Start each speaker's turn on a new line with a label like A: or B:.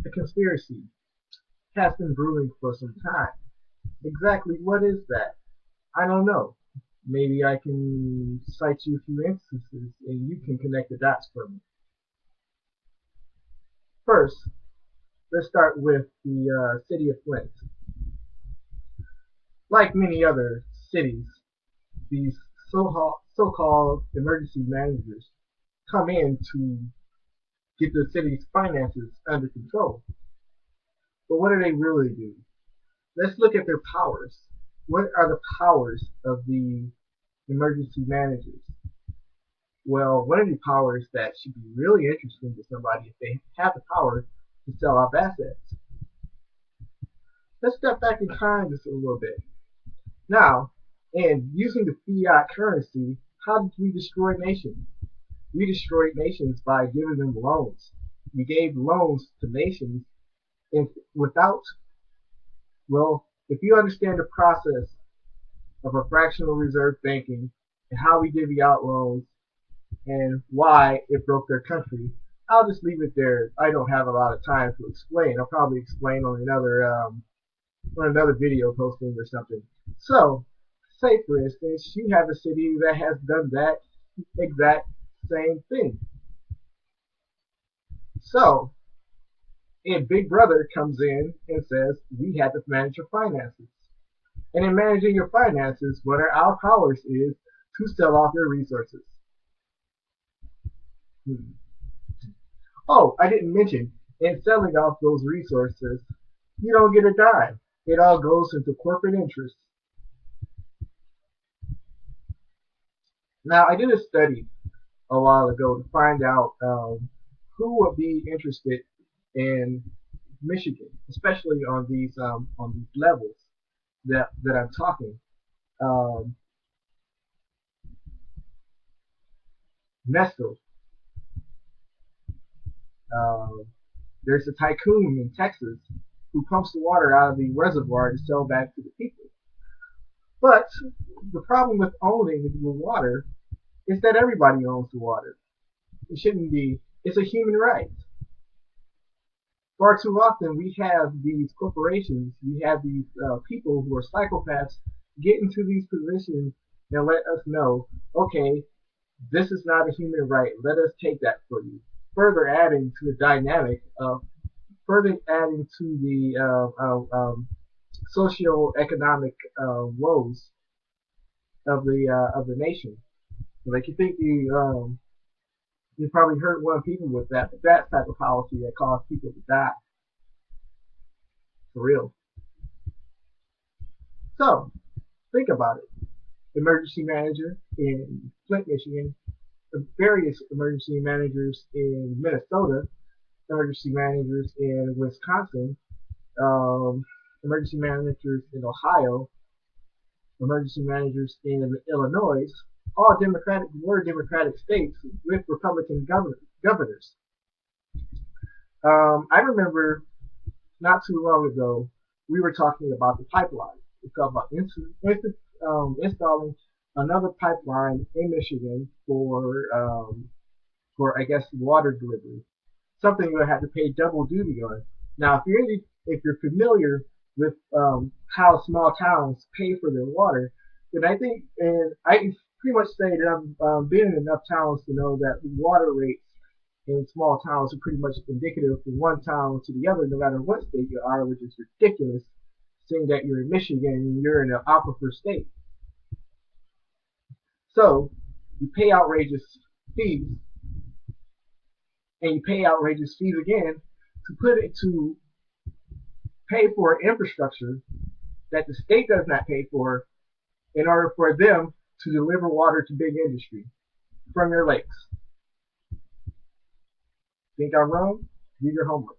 A: A conspiracy has been brewing for some time. Exactly what is that? I don't know. Maybe I can cite you a few instances and you can connect the dots for me. First, let's start with the city of Flint. Like many other cities, these so-called emergency managers come in to get the city's finances under control. But what do they really do? Let's look at their powers. What are the powers of the emergency managers? Well, one of the powers that should be really interesting to somebody if they have the power to sell off assets. Let's step back in time just a little bit. Now, and using the fiat currency, how did we destroy nations? We destroyed nations by giving them loans. We gave loans to nations and without, well, if you understand the process of a fractional reserve banking and how we divvy out loans and why it broke their country, I'll just leave it there. I don't have a lot of time to explain. I'll probably explain on another video posting or something. So, say for instance, you have a city that has done that exact same thing. So, and Big Brother comes in and says, we have to manage your finances. And in managing your finances, what are our powers is to sell off your resources. Oh, I didn't mention, in selling off those resources, you don't get a dime. It all goes into corporate interests. Now, I did a study a while ago to find out who would be interested in Michigan, especially on these levels that I'm talking. Um, Nestle. Um, there's a tycoon in Texas who pumps the water out of the reservoir to sell back to the people. But the problem with owning the water is that everybody owns the water. It shouldn't be. It's a human right. Far too often we have these corporations, we have these people who are psychopaths get into these positions and let us know, okay, this is not a human right. Let us take that for you. Further adding to the dynamic of, further adding to the socio-economic woes of the nation. Like you think you probably hurt one people with that type of policy that caused people to die. For real. So, think about it. Emergency manager in Flint, Michigan, various emergency managers in Minnesota, emergency managers in Wisconsin, um, emergency managers in Ohio, emergency managers in Illinois, all Democratic states with Republican governors. I remember not too long ago we were talking about the pipeline. We talked about installing another pipeline in Michigan for I guess water delivery, something you would have to pay double duty on. Now, if you're familiar with how small towns pay for their water, then I think, and I can pretty much say that I've been in enough towns to know that water rates in small towns are pretty much indicative from one town to the other, no matter what state you are, which is ridiculous, saying that you're in Michigan and you're in an aquifer state. So you pay outrageous fees, and you pay outrageous fees again to pay for infrastructure that the state does not pay for in order for them to deliver water to big industry from your lakes. Think I'm wrong? Do your homework.